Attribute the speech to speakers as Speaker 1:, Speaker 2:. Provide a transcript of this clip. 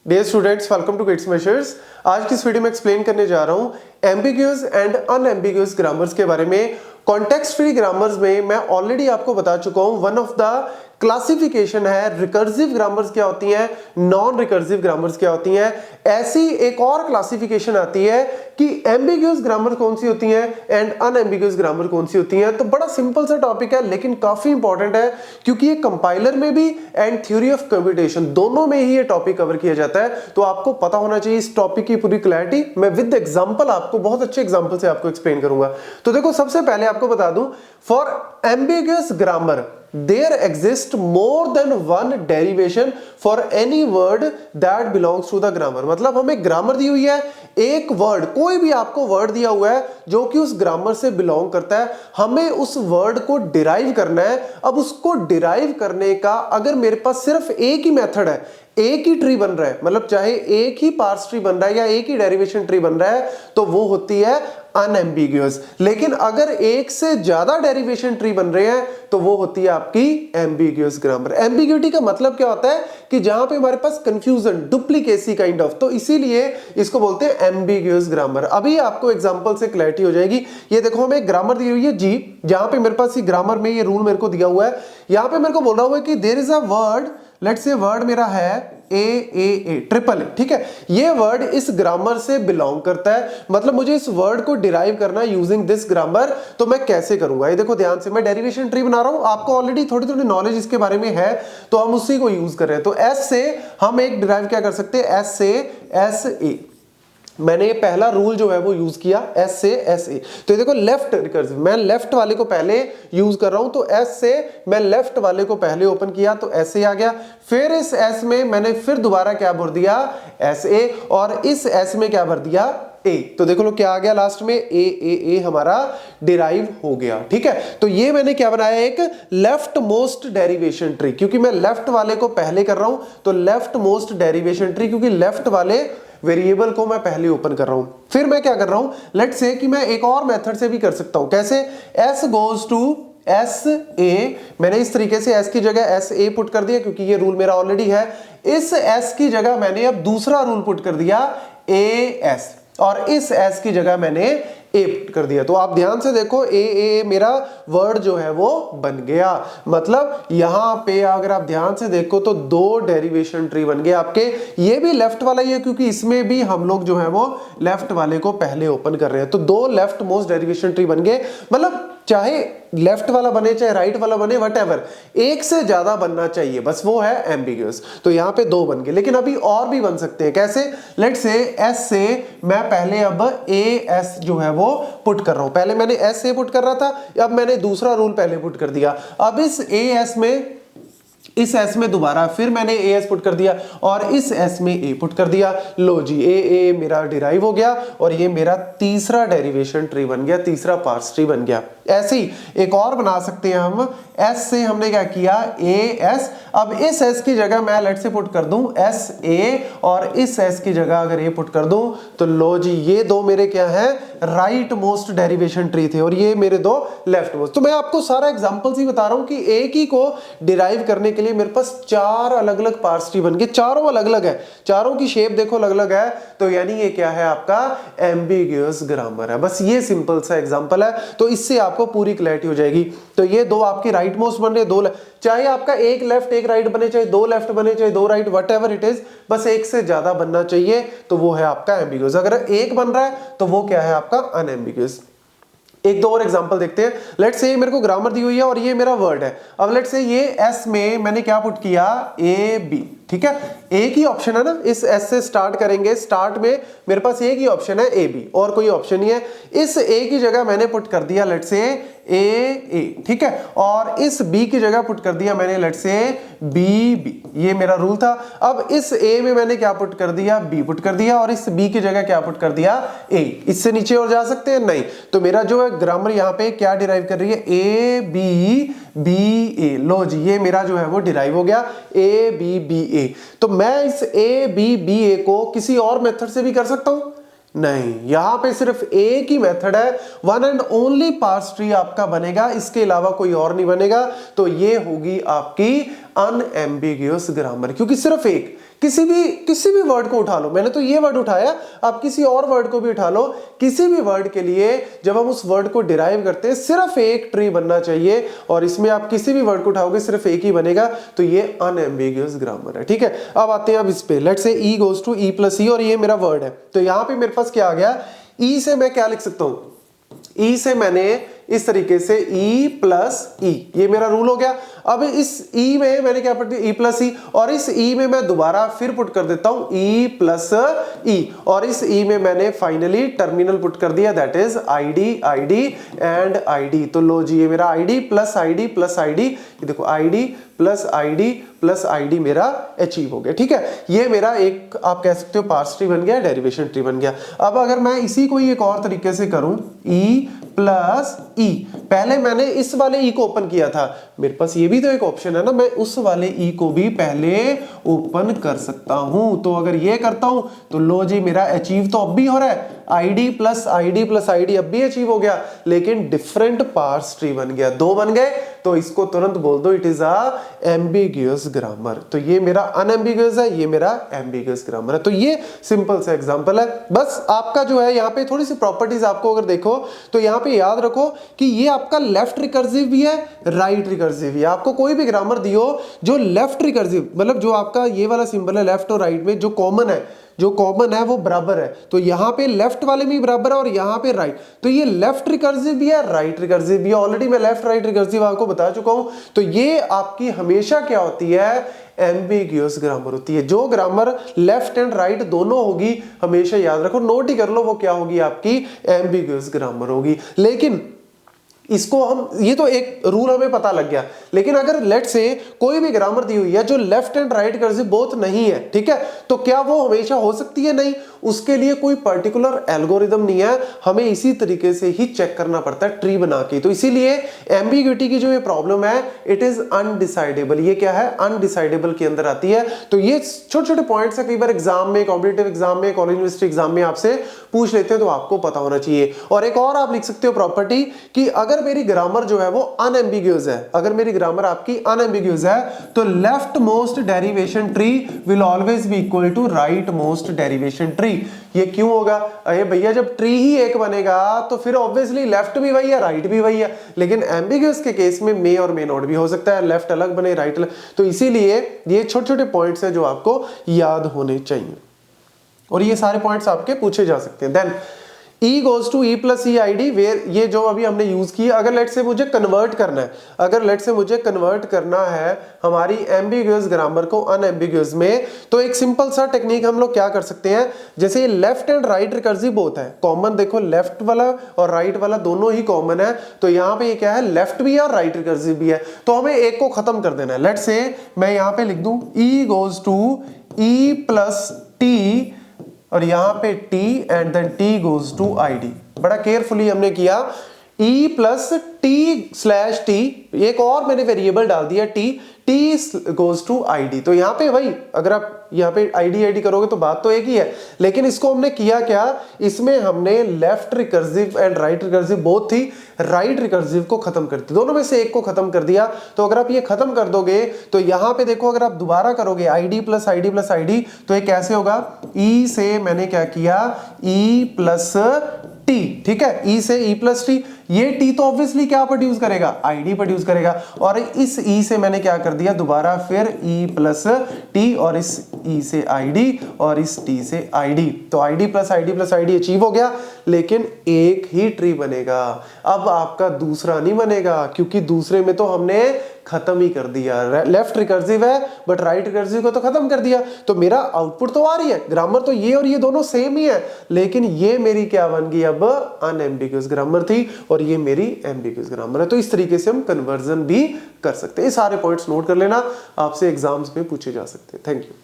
Speaker 1: Dear students, welcome to kids measures. आज की इस वीडियो में एक्सप्लेन करने जा रहा हूं एम्बिग्यूअस एंड अनएम्बिग्यूअस ग्रामर्स के बारे में। कॉन्टेक्स्ट फ्री ग्रामर्स में मैं ऑलरेडी आपको बता चुका हूं, वन ऑफ द क्लासिफिकेशन है रिकर्सिव ग्रामर्स क्या होती हैं, नॉन रिकर्सिव ग्रामर्स क्या होती हैं। ऐसी एक और क्लासिफिकेशन आती है कि एम्बिग्यूअस ग्रामर कौन सी होती हैं एंड अनएम्बिग्यूअस ग्रामर कौन सी होती हैं। तो बड़ा सिंपल सा टॉपिक है लेकिन काफी इंपॉर्टेंट है, क्योंकि ये कंपाइलर में भी एंड थ्योरी ऑफ कंप्यूटेशन दोनों में ही ये टॉपिक कवर किया जाता है। तो आपको पता होना चाहिए इस टॉपिक की पूरी क्लैरिटी। मैं विद एग्जांपल आपको बहुत अच्छे एग्जांपल से आपको एक्सप्लेन करूंगा। तो देखो, सबसे पहले आपको बता दूं, for ambiguous grammar there exists more than one derivation for any word that belongs to the grammar। मतलब हमें ग्रामर दी हुई है, एक वर्ड, कोई भी आपको वर्ड दिया हुआ है जो कि उस ग्रामर से बिलोंग करता है, हमें उस वर्ड को डिराइव करना है। अब उसको डिराइव करने का अगर मेरे पास सिर्फ एक ही मेथड है, एक ही ट्री बन रहा है, मतलब चाहे एक ही पार्स ट्री बन रहा है या एक ही डेरिवेशन ट्री बन रहा है, तो वो होती है अनएम्बिग्यूअस। लेकिन अगर एक से ज्यादा डेरिवेशन ट्री बन रहे हैं तो वो होती है आपकी एम्बिग्यूअस ग्रामर। एम्बिग्यूटी का मतलब क्या होता है कि जहां पे हमारे पास कंफ्यूजन, डुप्लीकेसी काइंड ऑफ, तो इसीलिए इसको बोलते हैं एम्बिग्यूअस ग्रामर। अभी आपको एग्जांपल से क्लैरिटी हो जाएगी। ये देखो, हमें ग्रामर दी हुई है जी, जहां पे मेरे पास ये ग्रामर में ये रूल मेरे को दिया हुआ है। यहां पे मेरे को बोल रहा हुआ है कि there is a word, let's say word मेरा है ए ट्रिपल ए, ठीक है। ये वर्ड इस ग्रामर से बिलोंग करता है, मतलब मुझे इस वर्ड को डिराइव करना है यूजिंग दिस ग्रामर। तो मैं कैसे करूंगा, ये देखो ध्यान से, मैं डेरिवेशन ट्री बना रहा हूं, आपको ऑलरेडी थोड़ी थोड़ी नॉलेज इसके बारे में है तो हम उसी को यूज कर रहे हैं। तो एस से हम एक डिराइव क्या कर सकते हैं, एस से एस ए। मैंने ये पहला रूल जो है वो यूज किया, एस से एस ए। तो ये देखो, लेफ्ट रिकर्सिव, मैं लेफ्ट वाले को पहले यूज कर रहा हूं, तो एस से मैं लेफ्ट वाले को पहले ओपन किया तो एस ए आ गया। फिर इस एस में मैंने फिर दोबारा क्या भर दिया, एस ए, और इस एस में क्या भर दिया, ए। तो देखो लो क्या आ गया लास्ट में, ए हमारा डिराइव हो गया, ठीक है। तो ये मैंने क्या बनाया, एक लेफ्ट मोस्ट डेरिवेशन ट्री, क्योंकि मैं लेफ्ट वाले को पहले कर रहा हूं तो लेफ्ट मोस्ट डेरिवेशन ट्री, क्योंकि लेफ्ट वाले वेरिएबल को मैं पहले ओपन कर रहा हूं। फिर मैं क्या कर रहा हूं, लेट्स से कि मैं एक और मेथड से भी कर सकता हूं। कैसे, S goes to S A, मैंने इस तरीके से एस की जगह एस ए पुट कर दिया, क्योंकि ये रूल मेरा ऑलरेडी है। इस एस की जगह मैंने अब दूसरा रूल पुट कर दिया, ए एस, और इस एस की जगह मैंने ए पुट कर दिया। तो आप ध्यान से देखो, ए मेरा वर्ड जो है वो बन गया। मतलब यहां पे अगर आप ध्यान से देखो तो दो डेरिवेशन ट्री बन गए आपके। ये भी लेफ्ट वाला ही है, क्योंकि इसमें भी हम लोग जो है वो लेफ्ट वाले को पहले ओपन कर रहे हैं। तो दो लेफ्ट मोस्ट डेरिवेशन ट्री बन गए। मतलब चाहे लेफ्ट वाला बने चाहे राइट वाला बने, व्हाटएवर, एक से ज्यादा बनना चाहिए, बस वो है एम्बिग्यूअस। तो यहां पे दो बन गए, लेकिन अभी और भी बन सकते हैं। कैसे, लेट्स से एस से मैं पहले अब ए एस जो है वो पुट कर रहा हूं। पहले मैंने एस ए पुट कर रहा था, अब मैंने दूसरा रूल पहले पुट कर दिया। अब इस ए एस में, इस एस में दोबारा फिर मैंने ए एस पुट कर दिया और इस एस में ए पुट कर दिया। लो जी, ए मेरा डिराइव हो गया और ये मेरा तीसरा डेरिवेशन ट्री बन गया, तीसरा पार्स ट्री बन गया। ऐसे ही एक और बना सकते हैं हम, एस से हमने क्या किया, ए एस। अब इस एस की जगह मैं लेट से पुट कर दूं एस ए, और इस एस की जगह अगर ए पुट कर दूं तो लो जी, ये दो मेरे क्या है, राइट मोस्ट डेरिवेशन ट्री थे और ये मेरे दो लेफ्ट मोस्ट। तो मैं आपको सारा एग्जांपल्स ही बता रहा हूं कि एक ही को डिराइव करने के लिए मेरे पास चार अलग अलग पार्स ट्री बन गए, चारों अलग अलग है, चारों की शेप देखो अलग अलग है। तो यानी ये क्या है, आपका एम्बिग्यूअस ग्रामर है। बस ये सिंपल सा एग्जांपल है, तो इससे आपको पूरी क्लैरिटी हो जाएगी। तो ये दो आपके राइट मोस्ट बन रहे, दो चाहे आपका एक लेफ्ट एक राइट बने, चाहे दो लेफ्ट बने, चाहे दो राइट, व्हाटएवर इट इज, बस एक से ज्यादा बनना चाहिए, तो वो है आपका एम्बिग्यूअस। अगर एक बन रहा है तो वो क्या है, आपका अनएम्बिग्यूअस। एक दो और एग्जांपल देखते हैं। लेट्स से मेरे को ग्रामर दी हुई है और ये मेरा वर्ड है। अब लेट्स से ये एस में मैंने क्या पुट किया, ए बी, ठीक है। एक ही ऑप्शन है ना, इस एस से स्टार्ट करेंगे, स्टार्ट में मेरे पास एक ही ऑप्शन है ए बी, और कोई ऑप्शन नहीं है। इस ए की जगह मैंने पुट कर दिया लेट्स से ए, ठीक है, और इस बी की जगह पुट कर दिया मैंने लेट्स से बी, ये मेरा रूल था। अब इस ए में मैंने क्या पुट कर दिया, बी पुट कर दिया, और इस बी की जगह क्या पुट कर दिया, ए। इससे नीचे और जा सकते हैं नहीं। तो मेरा जो है ग्रामर यहाँ पे क्या डिराइव कर रही है, ए बी ए। लो जी, ये मेरा जो है वो डिराइव हो गया, ए बी ए। तो मैं इस ए बी ए को किसी और मेथड से भी कर सकता हूं, नहीं, यहां पे सिर्फ एक ही मेथड है, one and only parse tree आपका बनेगा, इसके अलावा कोई और नहीं बनेगा। तो ये होगी आपकी अनएम्बिगियस ग्रामर, क्योंकि सिर्फ एक किसी भी वर्ड को उठा लो, मैंने तो ये वर्ड उठाया, आप किसी और वर्ड को भी उठा लो, किसी भी वर्ड के लिए जब हम उस वर्ड को डिराइव करते हैं सिर्फ एक ट्री बनना चाहिए, और इसमें आप किसी भी वर्ड को उठाओगे सिर्फ एक ही बनेगा, तो ये अनएम्बिगियस ग्रामर है। ठीक है, अब आते हैं अब इस पे, let's say E goes to E plus E, और ये मेरा वर्ड है, तो यहां पे मेरे पास क्या आ गया, ई से मैं क्या लिख सकता हूं, ई से मैंने इस तरीके से ई प्लस ई, ये मेरा रूल हो गया। अब इस ई में मैंने क्या पढ़ दिया, ई प्लस ई, और इस ई में मैं दोबारा फिर पुट कर देता हूं ई प्लस ई, और इस ई में मैंने फाइनली टर्मिनल पुट कर दिया, that is ID, ID and ID. तो लो जी, ये मेरा ID plus ID plus ID, ये देखो आईडी प्लस आईडी मेरा अचीव हो गया। ठीक है, ये मेरा एक आप कह सकते हो पार्स ट्री बन गया, डेरिवेशन ट्री बन गया। अब अगर मैं इसी को एक और तरीके से करूं, ई प्लस ई, पहले मैंने इस वाले ई को ओपन किया था, मेरे पास ये भी तो एक ऑप्शन है ना, मैं उस वाले ई को भी पहले ओपन कर सकता हूं। तो अगर ये करता हूं तो लो जी, मेरा अचीव तो अब भी हो रहा है, ID plus ID plus ID अब भी अचीव हो गया, लेकिन डिफरेंट पार्स ट्री बन गया, दो बन गए, तो इसको तुरंत बोल दो it is a ambiguous grammar. तो ये मेरा अनएम्बिगियस है, ये मेरा एम्बिगियस ग्रामर है। तो ये सिंपल सा एग्जांपल है। बस आपका जो है यहाँ पे थोड़ी सी प्रॉपर्टीज आपको अगर देखो तो यहाँ पे याद रखो कि ये आपका लेफ्ट रिकर्सिव भी है, राइट रिकर्सिव भी है। आपको कोई भी ग्रामर दियो जो लेफ्ट रिकर्सिव, मतलब जो आपका ये वाला सिंबल है लेफ्ट और राइट में, जो कॉमन है वो बराबर है, तो यहाँ पे लेफ्ट वाले में बराबर है और यहाँ पे राइट, तो ये लेफ्ट रिकर्सिव भी है, राइट रिकर्सिव भी है। ऑलरेडी मैं लेफ्ट राइट रिकर्सिव आपको बता चुका हूं। तो ये आपकी हमेशा क्या होती है, एम्बिगियस ग्रामर होती है। जो ग्रामर लेफ्ट एंड राइट दोनों होगी, हमेशा याद रखो, नोट ही कर लो, वो क्या होगी, आपकी एम्बिगियस ग्रामर होगी। लेकिन इसको हम, ये तो एक रूल हमें पता लग गया, लेकिन अगर लेट से कोई भी ग्रामर दी हुई है जो left and right recursive both नहीं है, ठीक है, तो क्या वो हमेशा हो सकती है? नहीं, उसके लिए कोई पर्टिकुलर एल्गोरिदम नहीं है, हमें इसी तरीके से ही चेक करना पड़ता है ट्री बना के। तो इसीलिए एम्बिग्यूटी की जो ये प्रॉब्लम है, इट इज अनडिसाइडेबल। ये क्या है, अनडिसाइडेबल के अंदर आती है। तो ये छोटे छोटे पॉइंट्स है, कई बार एग्जाम में, कॉम्पिटिटिव एग्जाम में, कॉलेज यूनिवर्सिटी एग्जाम में आपसे पूछ लेते हैं, तो आपको पता होना चाहिए। और एक और आप लिख सकते हो प्रॉपर्टी कि अगर मेरी ग्रामर जो है वो अनएम्बिग्यूअस है, अगर मेरी ग्रामर आपकी अनएम्बिग्यूअस है, तो left most derivation tree will always be equal to right most derivation tree. ये क्यों होगा? अरे भैया, जब ट्री ही एक बनेगा तो फिर ऑब्वियसली लेफ्ट भी वही है, राइट भी वही है। लेकिन एम्बिग्यूअस के केस में मे और मे नॉट भी हो सकता है, लेफ्ट अलग बने, राइट अलग। तो इसीलिए ये छोटे छोटे पॉइंट्स हैं जो आपको याद होने चाहिए, और ये सारे पॉइंट्स आपके पूछे जा सकते हैं। Then E goes to E plus E ID, where ये जो अभी हमने यूज की, अगर लेट से मुझे कन्वर्ट करना है, अगर लेट से मुझे कन्वर्ट करना है हमारी एम्बिग्यूअस ग्रामर को अनएम्बिग्यूअस में, तो एक सिंपल सा टेक्निक हम लोग क्या कर सकते हैं, जैसे ये left and right recursive both है, कॉमन देखो लेफ्ट वाला और राइट वाला दोनों ही कॉमन है, तो यहाँ पे ये क्या है, लेफ्ट भी है और राइट रिकर्सिव भी है, तो हमें एक को खत्म कर देना है। लेट से मैं यहाँ पे लिख दूं E goes to E plus T, और यहां पे t and then t goes to id। बड़ा केयरफुली हमने किया, e plus t slash t, एक और मैंने वेरिएबल डाल दिया t गोज टू id। तो यहाँ पे भाई अगर आप यहाँ पे id करोगे तो बात तो एक ही है, लेकिन इसको हमने किया क्या, इसमें हमने left recursive and right recursive both थी, राइट रिकर्सिव को खत्म कर दिया, दोनों में से एक को खत्म कर दिया। तो अगर आप ये खत्म कर दोगे तो यहाँ पे देखो, अगर आप दोबारा करोगे id प्लस id, तो ये कैसे होगा, e से मैंने क्या किया, e प्लस t, ठीक है, e से e प्लस t, ये t तो ऑब्वियसली क्या प्रोड्यूस करेगा, id प्रोड्यूस करेगा, और इस e से मैंने क्या कर दिया, दोबारा फिर e प्लस t, और इस e से id, और इस t से id, तो id प्लस id अचीव हो गया, लेकिन एक ही ट्री बनेगा। अब आपका दूसरा नहीं बनेगा, क्योंकि दूसरे में तो हमने खत्म ही कर दिया, लेफ्ट रिकर्सिव है बट राइट रिकर्सिव को तो खत्म कर दिया, तो मेरा आउटपुट तो आ रही है, ग्रामर तो ये और ये दोनों सेम ही है, लेकिन ये मेरी क्या बन गई, अब अनएम्बिग्यूअस ग्रामर थी, और ये मेरी एम्बिग्यूअस ग्रामर है। तो इस तरीके से हम कन्वर्जन भी कर सकते हैं। ये सारे पॉइंट्स नोट कर लेना, आपसे एग्जाम्स में पूछे जा सकते हैं। Thank you.